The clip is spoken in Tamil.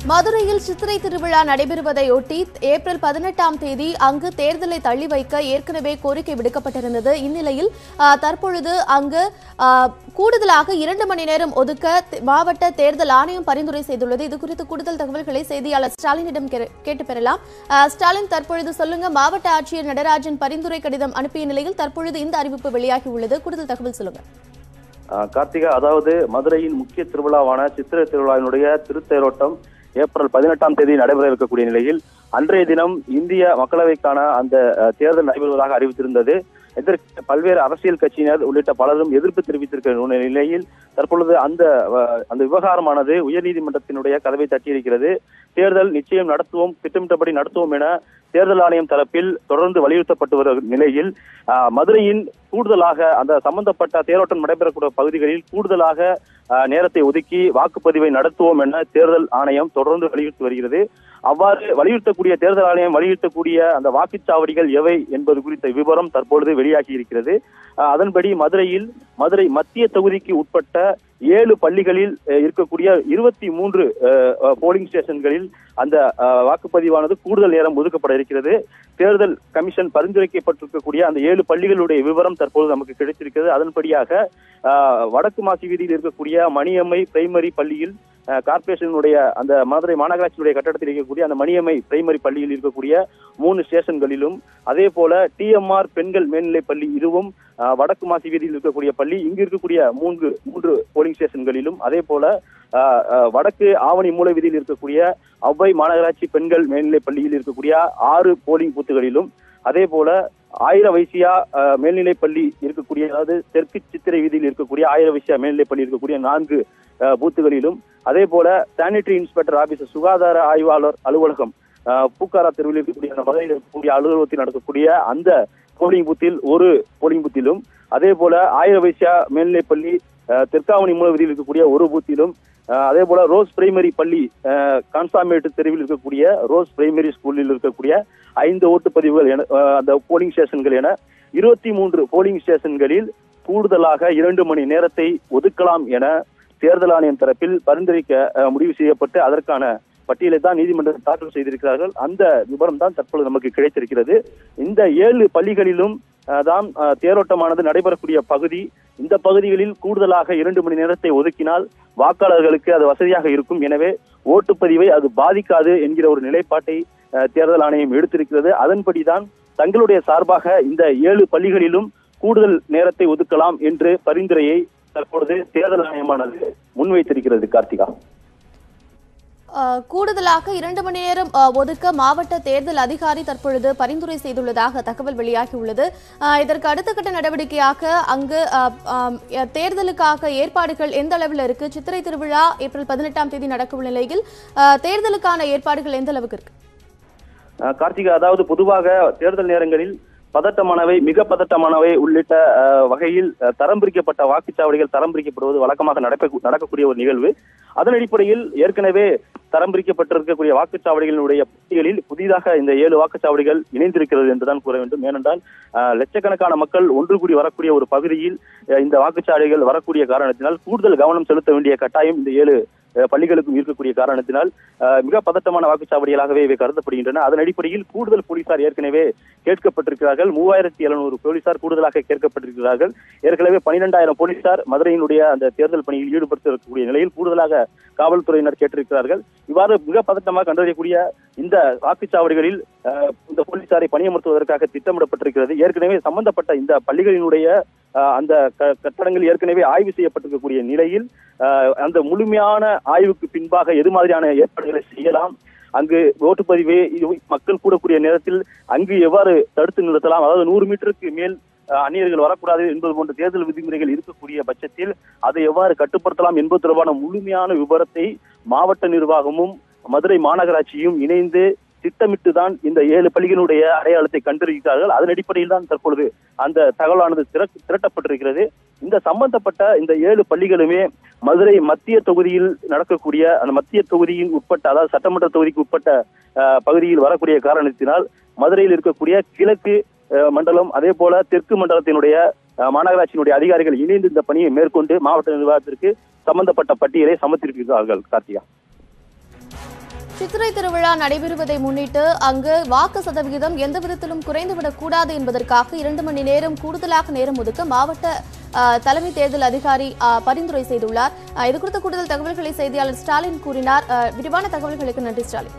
மதுரையில் சித்திரை திருவிழா நடைபெறுவதையொட்டி ஏப்ரல் 18ஆம் தேதி அங்கு தேர்தலை தள்ளி வைக்க ஏற்கனவே கோரிக்கை விடுக்கப்பட்டிருந்தது. இந்நிலையில் தற்பொழுது அங்கு கூடுதலாக 2 மணி நேரம் ஒதுக்க மாவட்ட தேர்தல் ஆணையம் பரிந்துரை செய்துள்ளது. இதுகுறித்து கூடுதல் தகவல்களை செய்தியாளர் ஸ்டாலினிடம் கேட்டு பெறலாம். ஸ்டாலின், தற்பொழுது சொல்லுங்க, மாவட்ட ஆட்சியர் நடராஜன் பரிந்துரை கடிதம் அனுப்பிய நிலையில் தற்பொழுது இந்த அறிவிப்பு வெளியாகி உள்ளது. கூடுதல் தகவல் சொல்லுங்க. கார்த்திகா, அதாவது மதுரையின் முக்கிய திருவிழாவான சித்திரை திருவிழாவினுடைய திருத்தேரோட்டம் ஏப்ரல் 18ஆம் தேதி நடைபெற இருக்கக்கூடிய நிலையில் அன்றைய தினம் இந்திய மக்களவைக்கான அந்த தேர்தல் நடைபெறுவதாக அறிவித்திருந்தது. இதற்கு பல்வேறு அரசியல் கட்சியினர் உள்ளிட்ட பலரும் எதிர்ப்பு தெரிவித்திருக்கிற நிலையில் தற்பொழுது அந்த விவகாரமானது உயர்நீதிமன்றத்தினுடைய கதவை தட்டியிருக்கிறது. தேர்தல் நிச்சயம் நடத்துவோம், திட்டமிட்டபடி நடத்துவோம் என தேர்தல் ஆணையம் தரப்பில் தொடர்ந்து வலியுறுத்தப்பட்டு வரும் நிலையில் மதுரையின் கூடுதலாக அந்த சம்பந்தப்பட்ட தேரோட்டம் நடைபெறக்கூடிய பகுதிகளில் கூடுதலாக நேரத்தை ஒதுக்கி வாக்குப்பதிவை நடத்துவோம் என தேர்தல் ஆணையம் தொடர்ந்து வலியுறுத்தி வருகிறது. அவ்வாறு வலியுறுத்தக்கூடிய தேர்தல் ஆணையம் வலியுறுத்தக்கூடிய அந்த வாக்குச்சாவடிகள் எவை என்பது குறித்த விவரம் தற்பொழுது வெளியாகி இருக்கிறது. அதன்படி மதுரை மத்திய தொகுதிக்கு உட்பட்ட 7 பள்ளிகளில் இருக்கக்கூடிய 23 போலிங் ஸ்டேஷன்களில் அந்த வாக்குப்பதிவானது கூடுதல் நேரம் ஒதுக்கப்பட இருக்கிறது. தேர்தல் கமிஷன் பரிந்துரைக்கப்பட்டிருக்கக்கூடிய அந்த 7 பள்ளிகளுடைய விவரம் தற்போது நமக்கு கிடைத்திருக்கிறது. அதன்படியாக வடக்கு மாசி வீதியில் இருக்கக்கூடிய மணியம்மை பிரைமரி பள்ளியில் கார்பரேஷனுடைய அந்த மதுரை மாநகராட்சியினுடைய கட்டடத்தில் இருக்கக்கூடிய அந்த மணியம்மை பிரைமரி பள்ளியில் இருக்கக்கூடிய 3 ஸ்டேஷன்களிலும், அதே போல டிஎம்ஆர் பெண்கள் மேல்நிலைப் பள்ளி இதுவும் வடக்கு மாசி வீதியில் இருக்கக்கூடிய பள்ளி, இங்கு இருக்கக்கூடிய மூன்று போலிங் ஸ்டேஷன்களிலும், அதே போல வடக்கு ஆவணி மூலை வீதியில் இருக்கக்கூடிய அவ்வை மாநகராட்சி பெண்கள் மேல்நிலைப் பள்ளியில் இருக்கக்கூடிய 6 போலிங் பூத்துகளிலும், அதே போல ஆயிர வைசியா மேல்நிலைப் பள்ளி இருக்கக்கூடிய, அதாவது தெற்கு சித்திரை வீதியில் இருக்கக்கூடிய ஆயிர வைசியா மேல்நிலைப் பள்ளி இருக்கக்கூடிய 4 பூத்துகளிலும், அதே போல சானிட்டரி இன்ஸ்பெக்டர் ஆபீசர் சுகாதார ஆய்வாளர் அலுவலகம் பூக்காரா தெருவில் இருக்கக்கூடிய அந்த மதுரையில் இருக்கக்கூடிய அலுவலகத்தில் நடக்கக்கூடிய அந்த போலிங் பூத்தில் ஒரு போலிங் பூத்திலும், அதே போல ஆயிர வைசியா மேல்நிலைப் பள்ளி தெற்காவணி மூல வீதியில் இருக்கக்கூடிய ஒரு பூத்திலும், அதே போல ரோஸ் பிரைமரி பள்ளி கான்சாமேட்டு தெருவில் இருக்கக்கூடிய ரோஸ் பிரைமரி ஸ்கூலில் இருக்கக்கூடிய 5 ஓட்டுப்பதிவுகள் என அந்த போலிங் ஸ்டேஷன்கள் என 23 போலிங் ஸ்டேஷன்களில் கூடுதலாக 2 மணி நேரத்தை ஒதுக்கலாம் என தேர்தல் ஆணையம் தரப்பில் பரிந்துரைக்க முடிவு செய்யப்பட்டு அதற்கான பட்டியலை தான் நீதிமன்றத்தில் தாக்கல் செய்திருக்கிறார்கள். அந்த விவரம் தான் தற்பொழுது நமக்கு கிடைத்திருக்கிறது. இந்த 7 பள்ளிகளிலும் தான் தேரோட்டமானது நடைபெறக்கூடிய பகுதி. இந்த பகுதிகளில் கூடுதலாக 2 மணி நேரத்தை ஒதுக்கினால் வாக்காளர்களுக்கு அது வசதியாக இருக்கும். எனவே ஓட்டுப்பதிவை அது பாதிக்காது என்கிற ஒரு நிலைப்பாட்டை தேர்தல் ஆணையம் எடுத்திருக்கிறது. அதன்படிதான் தங்களுடைய சார்பாக இந்த 7 பள்ளிகளிலும் கூடுதல் நேரத்தை ஒதுக்கலாம் என்று பரிந்துரையை தற்பொழுது தேர்தல் ஆணையமானது முன்வைத்திருக்கிறது. கார்த்திகா, கூடுதலாக 2 மணி நேரம் ஒதுக்க மாவட்ட தேர்தல் அதிகாரி தற்பொழுது பரிந்துரை செய்துள்ளதாக தகவல் வெளியாகியுள்ளது. இதற்கு அடுத்த கட்ட நடவடிக்கையாக அங்கு தேர்தலுக்காக ஏற்பாடுகள் எந்த அளவில் இருக்கு? சித்திரை திருவிழா ஏப்ரல் 18ஆம் தேதி நடக்கும் நிலையில் தேர்தலுக்கான ஏற்பாடுகள் எந்த அளவுக்கு இருக்கு? கார்த்திகா, அதாவது பொதுவாக தேர்தல் நேரங்களில் பதட்டமானவை, மிக பதட்டமானவை உள்ளிட்ட வகையில் தரம் பிரிக்கப்பட்ட வாக்குச்சாவடிகள் தரம் பிரிக்கப்படுவது வழக்கமாக நடக்கக்கூடிய ஒரு நிகழ்வு. அதன் அடிப்படையில் ஏற்கனவே தரம் பிரிக்கப்பட்டிருக்கக்கூடிய வாக்குச்சாவடிகளினுடைய பட்டியலில் புதிதாக இந்த 7 வாக்குச்சாவடிகள் இணைந்திருக்கிறது என்றுதான் கூற வேண்டும். ஏனென்றால் லட்சக்கணக்கான மக்கள் ஒன்று கூடி வரக்கூடிய ஒரு பகுதியில் இந்த வாக்குச்சாவடிகள் வரக்கூடிய காரணத்தினால் கூடுதல் கவனம் செலுத்த வேண்டிய கட்டாயம் இந்த 7 பள்ளிகளுக்கும் இருக்கக்கூடிய காரணத்தினால் மிக பதட்டமான வாக்குச்சாவடிகளாகவே இவை கருதப்படுகின்றன. அதன் அடிப்படையில் கூடுதல் போலீசார் ஏற்கனவே கேட்கப்பட்டிருக்கிறார்கள். 3700 போலீசார் கூடுதலாக கேட்கப்பட்டிருக்கிறார்கள். ஏற்கனவே 12000 போலீசார் மதுரையினுடைய அந்த தேர்தல் பணியில் ஈடுபடுத்தக்கூடிய நிலையில் கூடுதலாக காவல்துறையினர் கேட்டிருக்கிறார்கள். இவ்வாறு மிக பதட்டமாக கண்டறியக்கூடிய இந்த வாக்குச்சாவடிகளில் இந்த போலீசாரை பணியமர்த்துவதற்காக திட்டமிடப்பட்டிருக்கிறது. ஏற்கனவே சம்பந்தப்பட்ட இந்த பள்ளிகளினுடைய அந்த கட்டடங்கள் ஏற்கனவே ஆய்வு செய்யப்பட்டிருக்கக்கூடிய நிலையில் அந்த முழுமையான ஆய்வுக்கு பின்பாக எது மாதிரியான ஏற்பாடுகளை செய்யலாம், அங்கு ஓட்டுப்பதிவு மக்கள் கூடக்கூடிய நேரத்தில் அங்கு எவ்வாறு தடுத்து நிறுத்தலாம், அதாவது 100 மீட்டருக்கு மேல் அந்நியர்கள் வரக்கூடாது என்பது போன்ற தேர்தல் விதிமுறைகள் இருக்கக்கூடிய பட்சத்தில் அதை எவ்வாறு கட்டுப்படுத்தலாம் என்பது தொடர்பான முழுமையான விவரத்தை மாவட்ட நிர்வாகமும் மதுரை மாநகராட்சியும் இணைந்து திட்டமிட்டுதான் இந்த 7 பள்ளிகளுடைய அடையாளத்தை கண்டறிகிறார்கள். அதன் அடிப்படையில் தான் தற்பொழுது அந்த தகவலானது திரட்டப்பட்டிருக்கிறது. இந்த சம்பந்தப்பட்ட இந்த 7 பள்ளிகளுமே மதுரை மத்திய தொகுதியில் நடக்கக்கூடிய அந்த மத்திய தொகுதியின் உட்பட்ட, அதாவது சட்டமன்ற தொகுதிக்கு உட்பட்ட பகுதியில் வரக்கூடிய காரணத்தினால் மதுரையில் இருக்கக்கூடிய கிழக்கு மண்டலம், அதே போல தெற்கு மண்டலத்தினுடைய மாநகராட்சியினுடைய அதிகாரிகள் இணைந்து இந்த பணியை மேற்கொண்டு மாவட்ட நிர்வாகத்திற்கு சம்பந்தப்பட்ட பட்டியலை சமர்ப்பித்திருக்கிறார்கள். கார்த்திகா. சித்திரை திருவிழா நடைபெறுவதை முன்னிட்டு அங்கு வாக்கு சதவிகிதம் எந்த விதத்திலும் குறைந்துவிடக் கூடாது என்பதற்காக 2 மணி நேரம் கூடுதலாக நேரம் ஒதுக்க மாவட்ட தலைமை தேர்தல் அதிகாரி பரிந்துரை செய்துள்ளார். இது குறித்த கூடுதல் தகவல்களை செய்தியாளர் ஸ்டாலின் கூறினார். விரிவான தகவல்களுக்கு நன்றி ஸ்டாலின்.